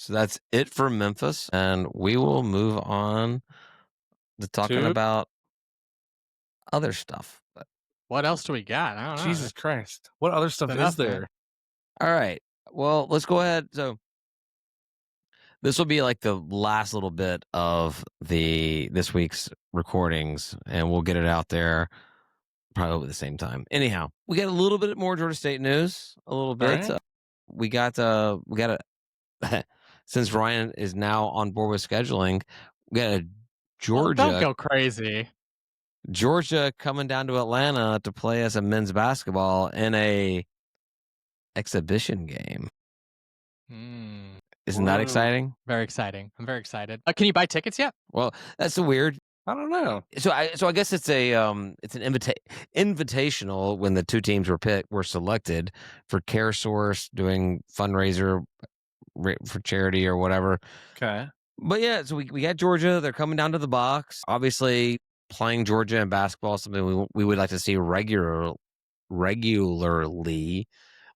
So that's it for Memphis, and we will move on to talking about other stuff. What else do we got? I don't know. Jesus Christ. What other stuff enough, is there? man. All right. Well, let's go ahead. So this will be like the last little bit of this week's recordings, and we'll get it out there probably at the same time. Anyhow, we got a little bit more Georgia State news. A little bit. Right. We got a since Ryan is now on board with scheduling, we got a Georgia. Don't go crazy. Georgia coming down to Atlanta to play us a men's basketball in a exhibition game. Isn't that exciting? Very exciting. I'm very excited. Can you buy tickets yet? Well, that's weird. I don't know. So I guess it's an invitational when the two teams were selected for CareSource doing fundraiser for charity or whatever. Okay. But yeah, so we got Georgia. They're coming down to the box. Obviously, playing Georgia in basketball is something we would like to see regularly.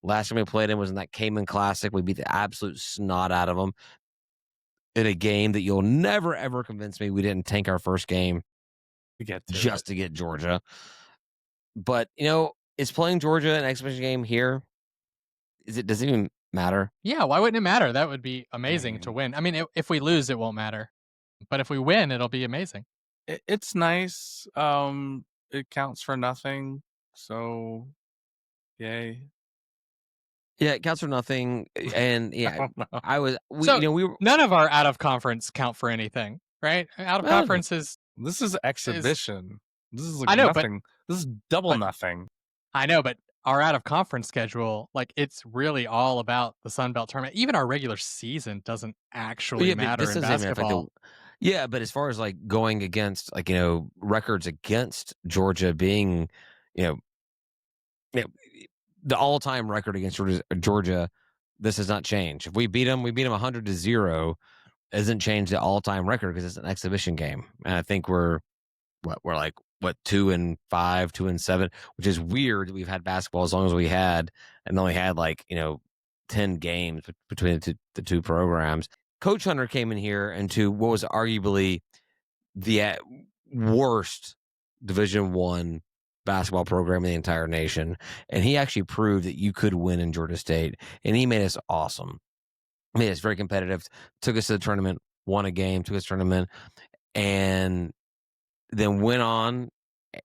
Last time we played him was in that Cayman Classic. We beat the absolute snot out of them in a game that you'll never, ever convince me we didn't tank our first game to get Georgia. But, is playing Georgia an exhibition game here? Does it even matter? Yeah, why wouldn't it matter? That would be amazing to win. I mean, if we lose, it won't matter. But if we win, it'll be amazing. It's nice. It counts for nothing. So, yay. Yeah, it counts for nothing. And yeah, none of our out of conference count for anything, right? Out of conference is. This is exhibition. This is like I know, nothing. This is double nothing. I know, but our out of conference schedule, like it's really all about the Sun Belt tournament. Even our regular season doesn't actually matter in basketball. Yeah, but as far as like going against records against Georgia being, the all-time record against Georgia, this has not changed. If we beat them 100-0. Isn't changed the all-time record because it's an exhibition game. And I think we're 2-5, 2-7, which is weird that we've had basketball as long as we had and only had 10 games between the two programs. Coach Hunter came in here into what was arguably the worst Division I basketball program in the entire nation. And he actually proved that you could win in Georgia State. And he made us awesome. I mean, it's very competitive. Took us to the tournament, won a game, took us to the tournament, and then went on.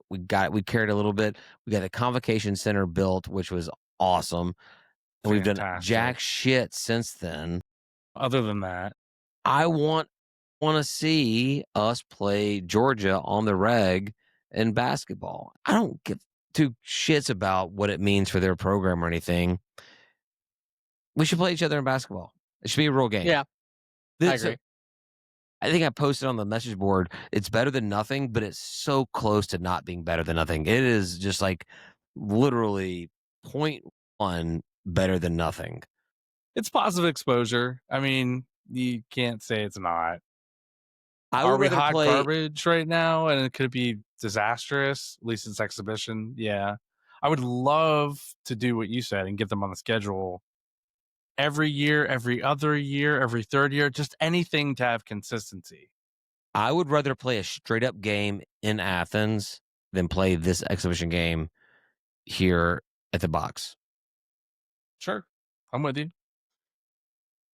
We carried a little bit. We got a convocation center built, which was awesome. And we've done jack shit since then. Other than that, I want to see us play Georgia on the reg in basketball. I don't give two shits about what it means for their program or anything. We should play each other in basketball. It should be a real game. Yeah, I agree. I think I posted on the message board, it's better than nothing, but it's so close to not being better than nothing. It is just like literally 0.1 better than nothing. It's positive exposure. I mean, you can't say it's not. Are we hot garbage right now and it could be disastrous? At least it's exhibition. Yeah. I would love to do what you said and get them on the schedule every year, every other year, every third year, just anything to have consistency. I would rather play a straight up game in Athens than play this exhibition game here at the box. Sure. I'm with you.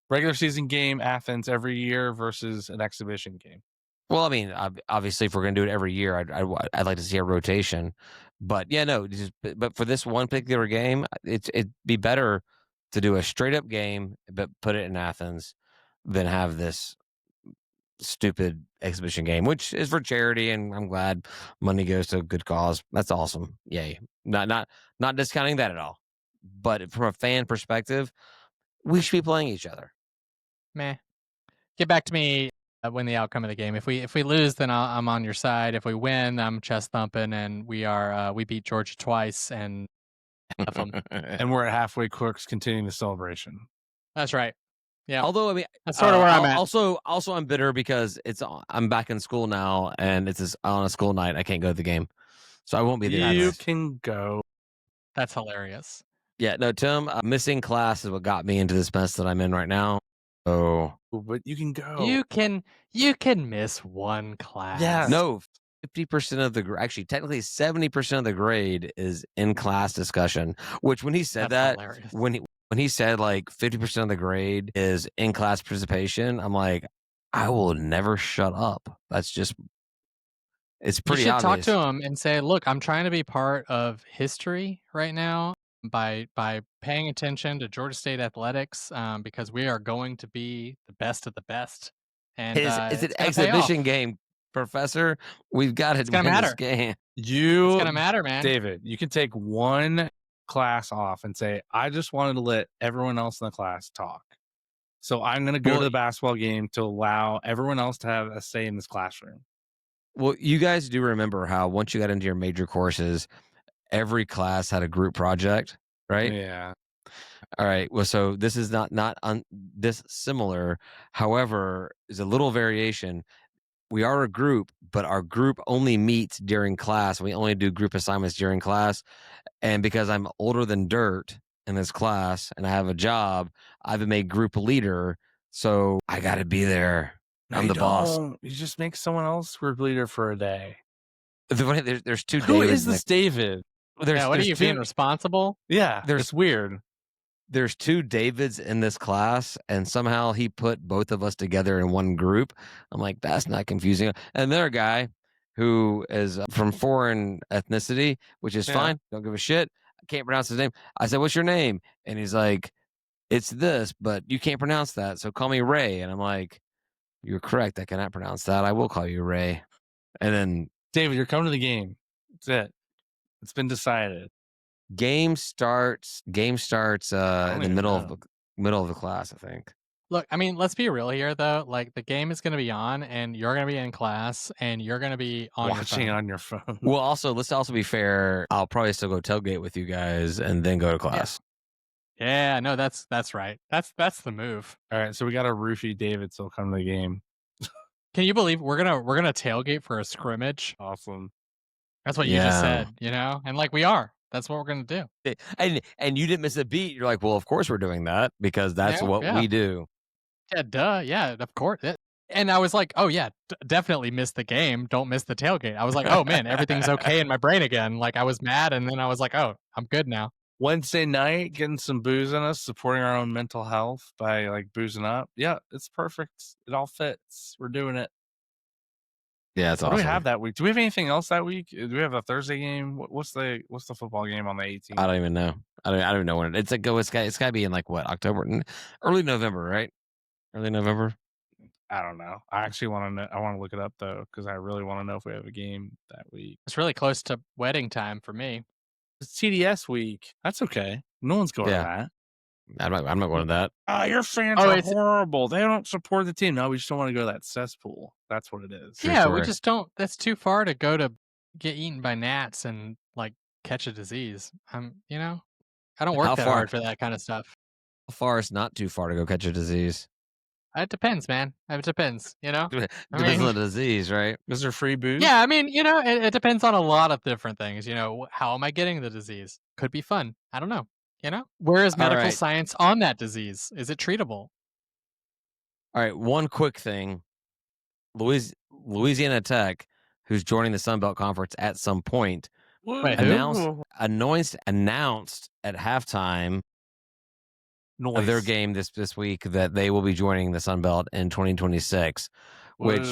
Regular season game, Athens every year versus an exhibition game. Well, I mean, obviously, if we're going to do it every year, I'd like to see a rotation. But yeah, no, but for this one particular game, it'd be better to do a straight up game, but put it in Athens, than have this stupid exhibition game, which is for charity, and I'm glad money goes to a good cause. That's awesome. Yay. Not discounting that at all. But from a fan perspective, we should be playing each other. Meh. Get back to me when the outcome of the game. If we lose, then I'm on your side. If we win, I'm chest thumping, and we beat Georgia twice, and and we're at halfway crooks continuing the celebration. That's right. Yeah. Although, I mean, that's sort of where I'm at. Also, I'm bitter because I'm back in school now, and it's on a school night. I can't go to the game, so I won't be there. You can go. That's hilarious. Yeah, no, Tim, missing class is what got me into this mess that I'm in right now. Oh but you can go. You can miss one class. Yes. no, 50% of the actually technically 70% of the grade is in class discussion. Which when he said That's that, hilarious. when he said like 50% of the grade is in class participation, I'm like, I will never shut up. That's just it's You pretty should talk obvious. to him and say, "Look, I'm trying to be part of history right now by paying attention to Georgia State athletics because we are going to be the best of the best, and It's an it's going to pay off. exhibition game, Professor. We've got to It's going to win this matter. game. It's You, going to matter, man." David, you can take one class off and say, I just wanted to let everyone else in the class talk. So I'm going to go Well, to the basketball game to allow everyone else to have a say in this classroom. Well, you guys do remember how once you got into your major courses, every class had a group project, right? Yeah. All right. Well, so this is not this similar. However, is a little variation. We are a group, but our group only meets during class. We only do group assignments during class. And because I'm older than dirt in this class and I have a job, I've been made group leader. So I got to be there. I'm the boss. You just make someone else group leader for a day. There's two Who Davids. is this David? There's, Yeah, what are there's you two, being responsible? Yeah, There's- it's weird. There's two Davids in this class, and somehow he put both of us together in one group. I'm like, that's not confusing. Another guy who is from foreign ethnicity, which is Yeah. fine. Don't give a shit. I can't pronounce his name. I said, what's your name? And he's like, it's this, but you can't pronounce that. So call me Ray. And I'm like, you're correct. I cannot pronounce that. I will call you Ray. And then David, you're coming to the game. That's it. It's been decided. game starts in the even middle know. of the class, I think. Look, I mean, let's be real here, though. Like, the game is going to be on, and you're going to be in class, and you're going to be on Watching your phone. on your phone. Well, also, let's also be fair. I'll probably still go tailgate with you guys and then go to class. Yeah, no, that's right. That's the move. All right, so we got a roofie David still come to the game. Can you believe we're gonna tailgate for a scrimmage? Awesome. That's what you just Yeah. said, you know? And like we are. That's what we're gonna do. And you didn't miss a beat. You're like, well, of course we're doing that because that's what yeah. we do. Yeah, duh. Yeah, of course. And I was like, oh yeah, definitely miss the game. Don't miss the tailgate. I was like, oh man, everything's okay in my brain again. Like I was mad, and then I was like, oh, I'm good now. Wednesday night, getting some booze in us, supporting our own mental health by like boozing up. Yeah, it's perfect. It all fits. We're doing it. Yeah, it's What awesome. do we have that week? Do we have anything else that week? Do we have a Thursday game? What's the football game on the 18th? I don't even know. I don't even know when it's like. It's got to be in like what, October, early November, right? Early November. I don't know. I actually want to know. I want to look it up though because I really want to know if we have a game that week. It's really close to wedding time for me. It's TDS week. That's okay. No one's going to that. I'm not going to that. Your fans are horrible. They don't support the team. No, we just don't want to go to that cesspool. That's what it is. Yeah, we just don't. That's too far to go to get eaten by gnats and like catch a disease. You know, I don't work that hard for that kind of stuff. How far is not too far to go catch a disease? It depends, man. It depends, you know? Depends on the disease, right? Is there free booze? Yeah, I mean, you know, it depends on a lot of different things. You know, how am I getting the disease? Could be fun. I don't know. You know? Where is medical science on that disease? Is it treatable? All right, one quick thing. Louisiana Tech, who's joining the Sun Belt Conference at some point, announced at halftime of their game this week that they will be joining the Sun Belt in 2026, which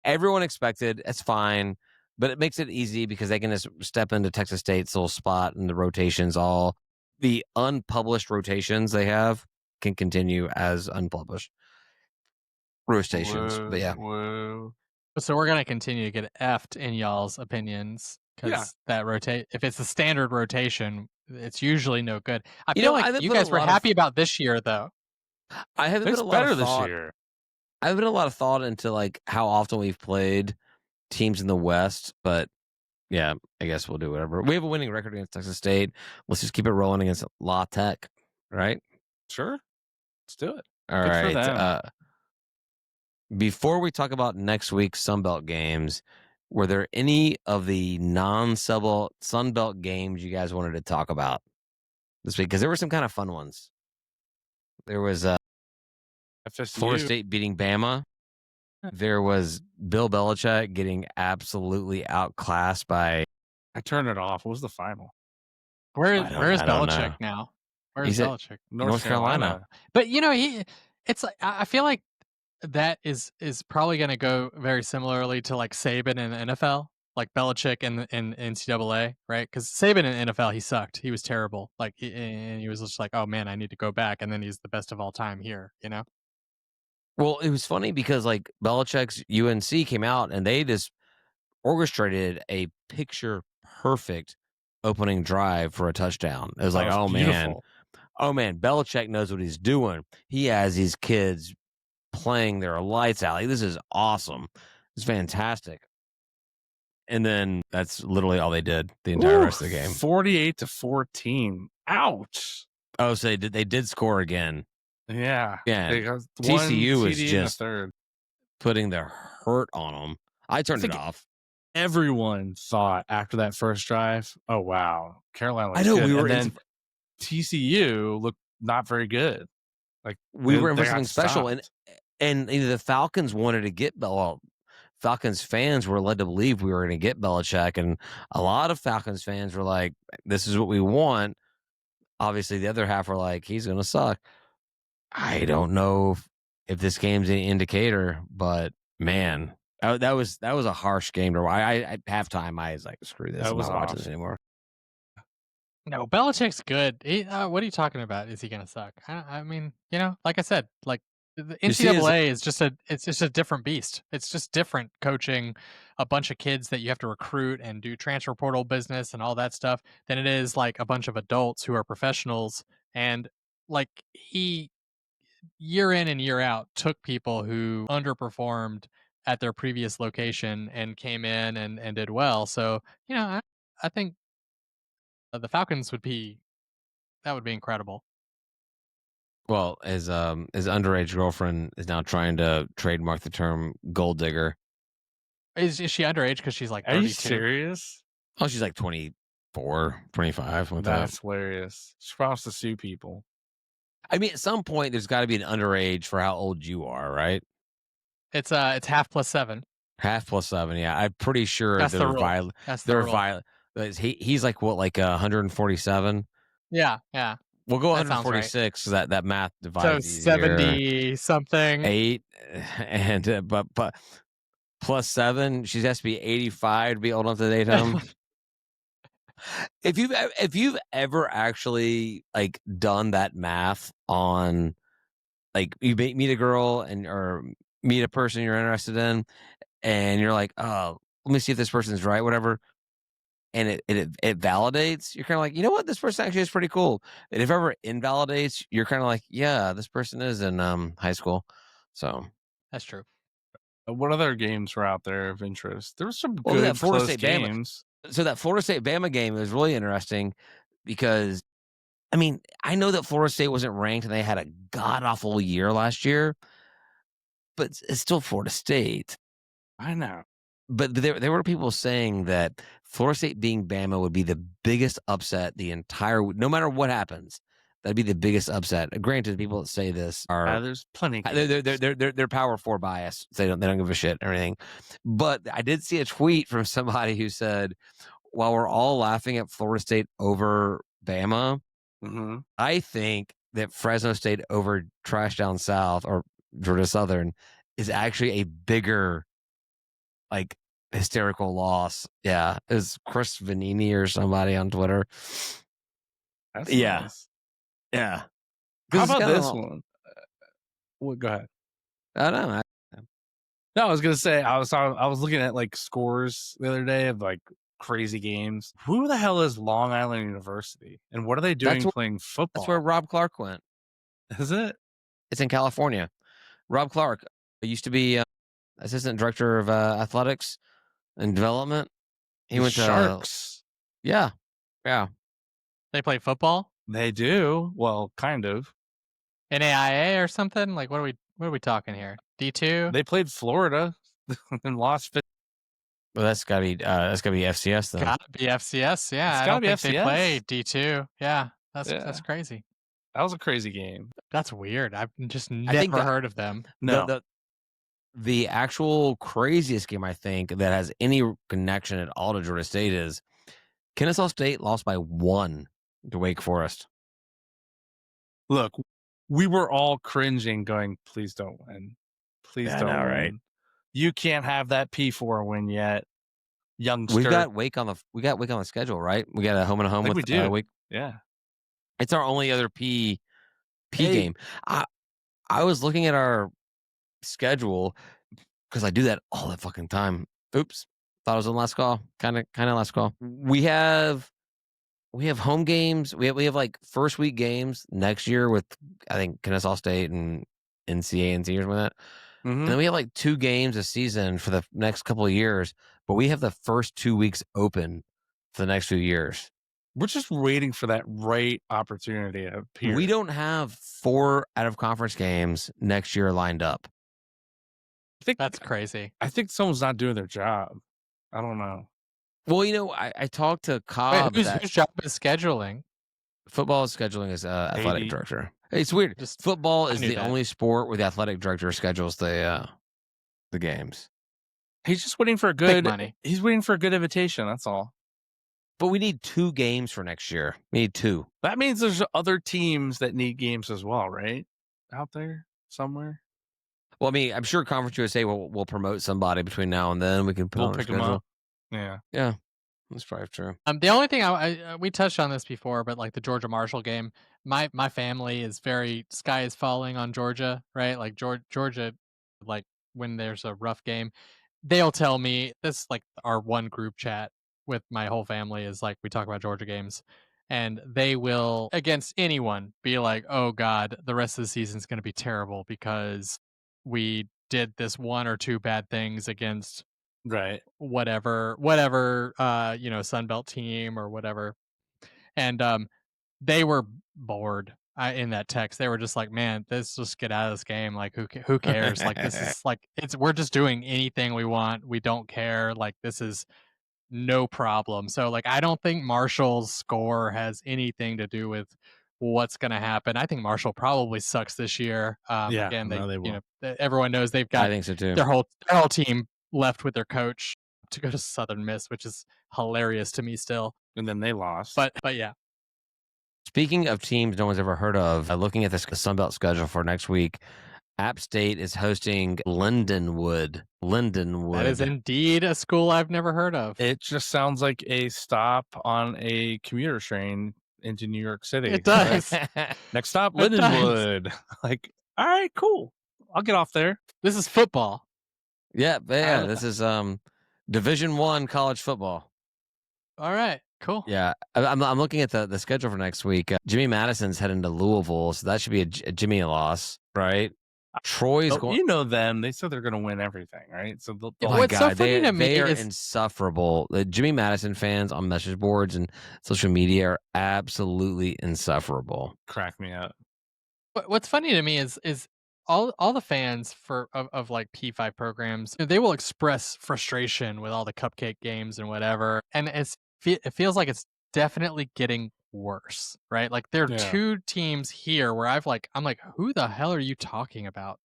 everyone expected. It's fine, but it makes it easy because they can just step into Texas State's little spot and the rotations. All the unpublished rotations they have can continue as unpublished rotations. But yeah. So we're gonna continue to get effed in y'all's opinions because that if it's the standard rotation, it's usually no good. I feel like you guys were happy about this year, though. I haven't been a lot of thought. I haven't been a lot of thought into like how often we've played teams in the West, but yeah, I guess we'll do whatever. We have a winning record against Texas State. Let's just keep it rolling against La Tech, right? Sure, let's do it. All right. Before we talk about next week's Sunbelt games, were there any of the Sunbelt games you guys wanted to talk about this week? Because there were some kind of fun ones. There was Florida FSU. State beating Bama. There was Bill Belichick getting absolutely outclassed by. I turned it off. What was the final? Where's I don't Belichick know. now? He's Where's at Belichick? North Carolina. But it's like I feel like that is probably going to go very similarly to like Saban in the NFL, like Belichick in NCAA, right? Because Saban in the NFL, he sucked. He was terrible. Like, and he was just like, oh man, I need to go back, and then he's the best of all time here. Well, it was funny because like Belichick's UNC came out and they just orchestrated a picture perfect opening drive for a touchdown. It was That like, was beautiful. oh man, Belichick knows what he's doing. He has these kids playing their lights out. Like, this is awesome. It's fantastic. And then that's literally all they did the entire rest of the game. 48-14. Ouch. Oh, so they did score again. Yeah. Yeah. They got TCU one is TD in the just third. putting their hurt on them. I turned it think off. Everyone thought after that first drive, oh wow, Carolina looks I know good. we were and then TCU looked not very good. Like we were in for they got something special, stopped. and the Falcons wanted to get Falcons fans were led to believe we were going to get Belichick, and a lot of Falcons fans were like, "This is what we want." Obviously, the other half were like, "He's going to suck." I don't know if this game's any indicator, but man, that was a harsh game to watch. I at halftime, I was like, "Screw this! That I'm was not watching off. this anymore." No, Belichick's good. What are you talking about? Is he gonna suck? I mean, like I said, like the You see his NCAA is it's just a different beast. It's just different coaching a bunch of kids that you have to recruit and do transfer portal business and all that stuff than it is like a bunch of adults who are professionals. And like he year in and year out took people who underperformed at their previous location and came in and did well. So I think the Falcons would be incredible. Well, his underage girlfriend is now trying to trademark the term gold digger. Is she underage because she's like Are you 32? serious? Oh, she's like 24, 25. That's hilarious. She wants to sue people. I mean, at some point, there's got to be an underage for how old you are, right? It's half plus 7. Half plus 7, yeah. I'm pretty sure That's the they're rule. violent. That's the They're rule. violent. He's like what, like 147? Yeah. We'll go That sounds right. 146 because that math So divides easier. 70 something. 8, and but plus 7, she has to be 85 to be old enough to date him. If you've ever actually like done that math on, like, you meet a girl or meet a person you're interested in, and you're like, oh, let me see if this person's right, whatever, and it validates, you're kind of like, you know what, this person actually is pretty cool. And if ever invalidates, you're kind of like, yeah, this person is in high school. So That's true. What other games were out there of interest? There was some that good Florida close State games. So that Florida State Bama game was really interesting because, I mean, I know that Florida State wasn't ranked and they had a god awful year last year, but it's still Florida State. I know. But there were people saying that Florida State being Bama would be the biggest upset the entire, no matter what happens. That'd be the biggest upset. Granted, people that say this are There's plenty. They're Power 4 bias. They don't give a shit or anything. But I did see a tweet from somebody who said, while we're all laughing at Florida State over Bama, I think that Fresno State over Trash Down South or Georgia Southern is actually a bigger, like, hysterical loss. Yeah, it was Chris Vanini or somebody on Twitter. That's nice. Yeah. How about this one? Well, go ahead. I don't know. No, I was gonna say I was looking at like scores the other day of like crazy games. Who the hell is Long Island University, and what are they doing playing football? That's where Rob Clark went. Is it? It's in California. Rob Clark used to be assistant director of athletics and development. He went to Sharks. Yeah. They play football? They do. Well, kind of. NAIA or something? Like what are we talking here? D2? They played Florida and lost. Well, that's gotta be FCS then. Gotta be FCS. Yeah, It's I gotta don't be think FCS. they play D2. Yeah, that's crazy. That was a crazy game. That's weird. I've just I think never heard of them. No. The actual craziest game I think that has any connection at all to Georgia State is Kennesaw State lost by 1 to Wake Forest. Look, we were all cringing, going, "Please don't win. Please Yeah, I don't know, win. right? You can't have that P4 win yet, youngster." We've got Wake on the schedule, right? We got a home and a I home think with we do. Wake. Yeah. It's our only other P Hey. game. I was looking at our schedule because I do that all the fucking time. Oops, thought it was on last call. Kind of last call. We have home games. We have like first week games next year with I think Kennesaw State and NCA or something like that. Mhm. And then we have like 2 games a season for the next couple of years, but we have the first 2 weeks open for the next few years. We're just waiting for that right opportunity to appear. We don't have 4 out of conference games next year lined up. That's crazy. I think someone's not doing their job. I don't know. Well, you know, I talked to Wait, Cobb. whose job is scheduling? Football scheduling is athletic AD. director. It's weird. Just- Football I is knew the that. only sport where the athletic director schedules the games. He's just waiting for a Big good money. He's waiting for a good invitation, that's all. But we need 2 games for next year. We need 2. That means there's other teams that need games as well, right? Out there somewhere. Well, I mean, I'm sure Conference USA will promote somebody between now and then. We can put We'll on the pick them schedule. up. Yeah. Yeah, that's probably true. The only thing we touched on this before, but like the Georgia Marshall game, my family is very sky is falling on Georgia, right? Like Georgia, like when there's a rough game, they'll tell me this. Like our one group chat with my whole family is like we talk about Georgia games, and they will against anyone be like, "Oh God, the rest of the season's going to be terrible because we did this 1 or 2 bad things against." Right. whatever Sunbelt team or whatever, and they were bored in that text. They were just like, man, let's just get out of this game. Like who cares? Like this is like we're just doing anything we want. We don't care. Like this is no problem. So like I don't think Marshall's score has anything to do with what's going to happen. I think Marshall probably sucks this year. Yeah, Again, no, they will. everyone knows they've I got think so too. their whole team left with their coach to go to Southern Miss, which is hilarious to me still. And then they lost. But yeah, Speaking of teams no one's ever heard of, looking at the Sunbelt schedule for next week, App State is hosting Lindenwood. that is indeed a school I've never heard of. It just sounds like a stop on a commuter train into New York City. It does. Next stop, It does. Lindenwood. Like, all right, cool. I'll get off there. This is football. Yeah. This is Division I college football. All right, cool. Yeah, I'm looking at the schedule for next week. Jimmy Madison's heading to Louisville, so that should be a Jimmy loss, right? Troy's going. You know them. They said they're going to win everything, right? So they'll Oh my What's so God, funny to me they are is- insufferable. The Jimmy Madison fans on message boards and social media are absolutely insufferable. crack me up. What's funny to me is all the fans of like P5 programs, they will express frustration with all the cupcake games and whatever, and it feels like it's definitely getting worse, right? Like there are Yeah. 2 teams here where I'm like, who the hell are you talking about?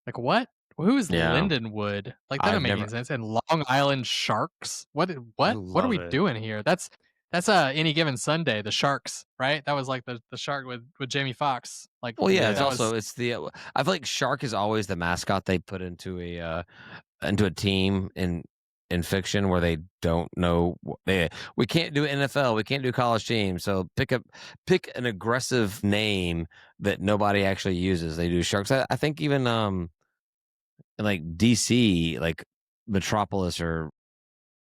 Like what? Who is Yeah. Lindenwood? Like that I've doesn't make any never- sense. And Long Island Sharks? What are love we it. doing here? That's Any Given Sunday, the Sharks, right? That was like the shark with Jamie Foxx. Like, Well, yeah, it's that also was- it's the I feel like Shark is always the mascot they put into a team in fiction where they don't know we can't do NFL, we can't do college teams, so pick an aggressive name that nobody actually uses. They do Sharks. I think even in like DC, like Metropolis or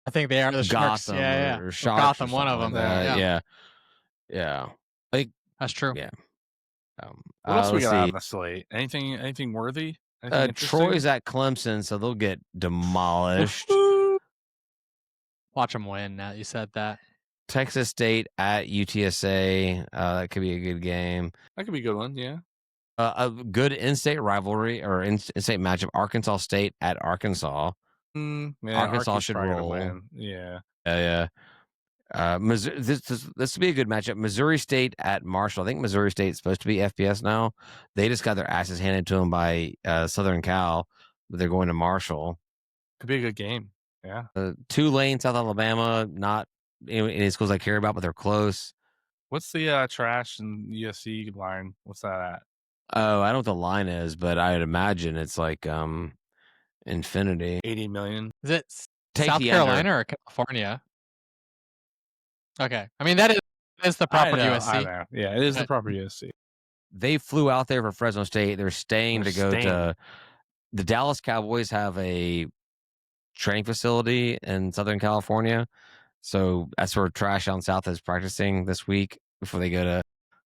I think they are the Sharks. Gotham Yeah. or Or Sharks Gotham, or one of something them. like that. Yeah. Yeah. Like That's true. yeah. What else we let's got on see. the slate? Anything worthy? Anything interesting? Troy's at Clemson, so they'll get demolished. Watch them win. Now that you said that. Texas State at UTSA. That could be a good game. That could be a good one. Yeah. A good in-state rivalry or in-state matchup. Arkansas State at Arkansas. Yeah, Arkansas Arky's should probably gonna roll. win. Yeah. Yeah. Missouri, this would be a good matchup. Missouri State at Marshall. I think Missouri State's supposed to be FBS now. They just got their asses handed to them by Southern Cal, but they're going to Marshall. Could be a good game. Yeah. Tulane, South Alabama, not any schools I care about, but they're close. What's the trash and USC line? What's that at? Oh, I don't know what the line is, but I'd imagine it's like infinity. 80 million. Is it Take South the Carolina under. or California? Okay. I mean, that is the proper I USC. know. Yeah, it is the proper USC. They flew out there for Fresno State. They're staying They're to go staying. to the Dallas Cowboys have a training facility in Southern California. So that's where Trash Down South is practicing this week before they go to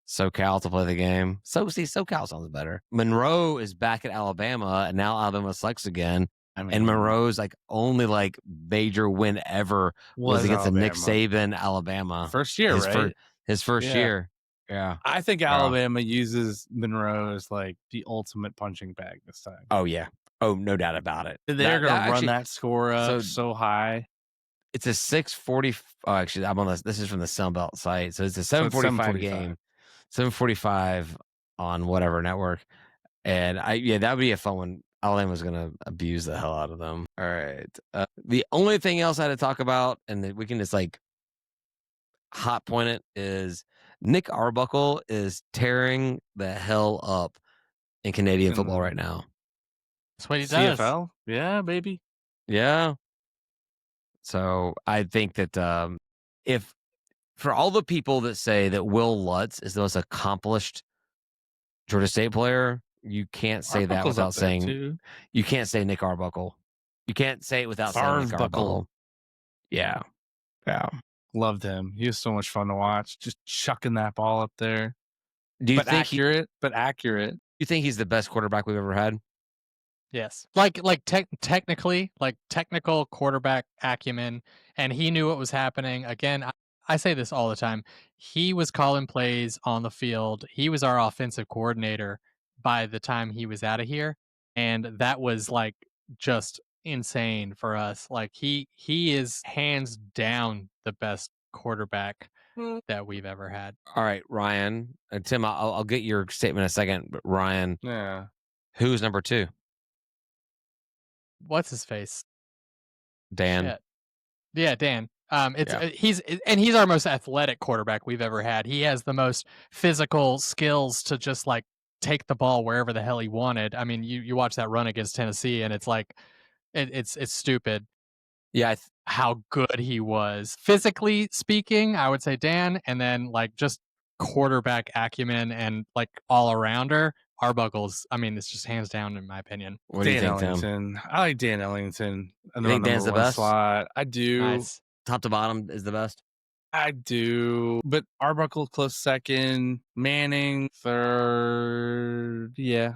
SoCal to play the game. SoCal sounds better. Monroe is back at Alabama, and now Alabama sucks again. And Monroe's only major win ever was against the Nick Saban Alabama. First year, right? His first year. Yeah. I think Alabama uses Monroe as the ultimate punching bag this time. Oh, yeah. Oh, no doubt about it. They're going to run that score up so high. It's a 6:40. Oh, actually, I'm on this. This is from the Sunbelt site, so it's a 7:45 game. 7:45 on whatever network, and that would be a fun one. Alabama's gonna abuse the hell out of them. All right. The only thing else I had to talk about, and that we can just hot point it, is Nick Arbuckle is tearing the hell up in Canadian football right now. That's what he does. CFL, yeah, baby, yeah. So I think that if for all the people that say that Will Lutz is the most accomplished Georgia State player, you can't say that without saying you can't say Nick Arbuckle. You can't say it without saying Nick Arbuckle. Yeah. Loved him. He was so much fun to watch. Just chucking that ball up there. Do you think accurate? You think he's the best quarterback we've ever had? Yes. Technically, technical quarterback acumen, and he knew what was happening. Again, I say this all the time. He was calling plays on the field. He was our offensive coordinator by the time he was out of here, and that was just insane for us. He is hands down the best quarterback that we've ever had. All right, Ryan and Tim, I'll get your statement in a second, but Ryan, who's number 2? What's his face? Dan. Shit. Yeah, Dan. He's our most athletic quarterback we've ever had. He has the most physical skills to just take the ball wherever the hell he wanted. I mean, you watch that run against Tennessee, and it's it's stupid. Yeah, how good he was physically speaking. I would say Dan, and then just quarterback acumen and all arounder. Arbuckle's, I mean, it's just hands down in my opinion. What do you think, Ellington. Tim? I like Dan Ellington. You think Dan's the best? Slot. I do. Nice. Top to bottom is the best? I do. But Arbuckle close second. Manning third. Yeah.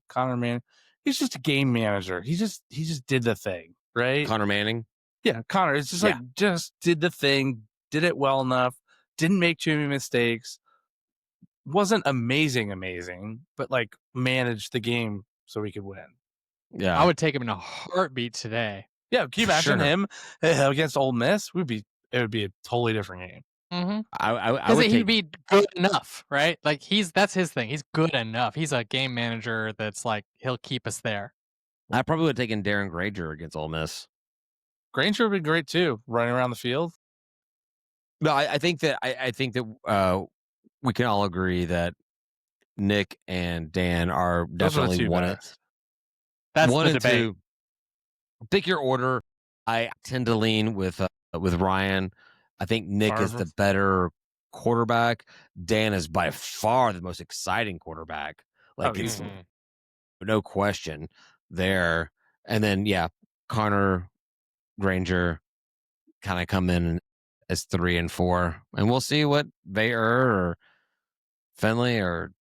Connor Manning. He's just a game manager. He just did the thing, right? Connor Manning? Yeah, Connor. It's just just did the thing, did it well enough, didn't make too many mistakes. Wasn't amazing, but managed the game so we could win. Yeah, I would take him in a heartbeat today. Yeah, can you imagine him against Ole Miss? It would be a totally different game. Mm-hmm. I would he'd be good enough, right? That's his thing. He's good enough. He's a game manager that's he'll keep us there. I probably would have taken Darren Granger against Ole Miss. Granger would be great too, running around the field. No, I think that we can all agree that Nick and Dan are definitely one. That's one the and debate. 2. Pick your order. I tend to lean with Ryan. I think Nick is the better quarterback. Dan is by far the most exciting quarterback. It's no question there. And then Connor, Granger kind of come in as 3 and 4, and we'll see what Bayer or Finley or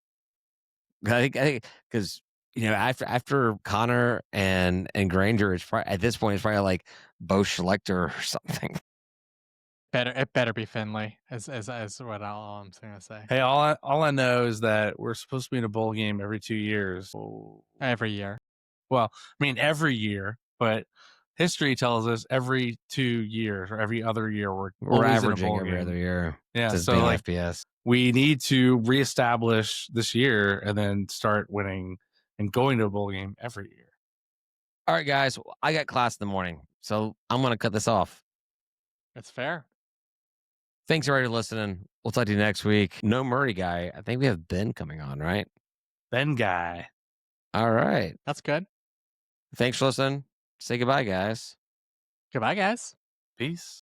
I think because after Connor and Granger, it's probably, at this point it's probably Bo Schlechter or something. It better be Finley. As what all I'm gonna say. Hey, all I know is that we're supposed to be in a bowl game every 2 years. Every year. Well, I mean every year, but history tells us every 2 years or every other year we're We're always in a averaging bowl every game. other year. Yeah, Just so being like FBS. we need to reestablish this year and then start winning and going to a bowl game every year. All right, guys. I got class in the morning, so I'm going to cut this off. That's fair. Thanks, everybody, for listening. We'll talk to you next week. No Murray guy. I think we have Ben coming on, right? Ben guy. All right. That's good. Thanks for listening. Say goodbye, guys. Goodbye, guys. Peace.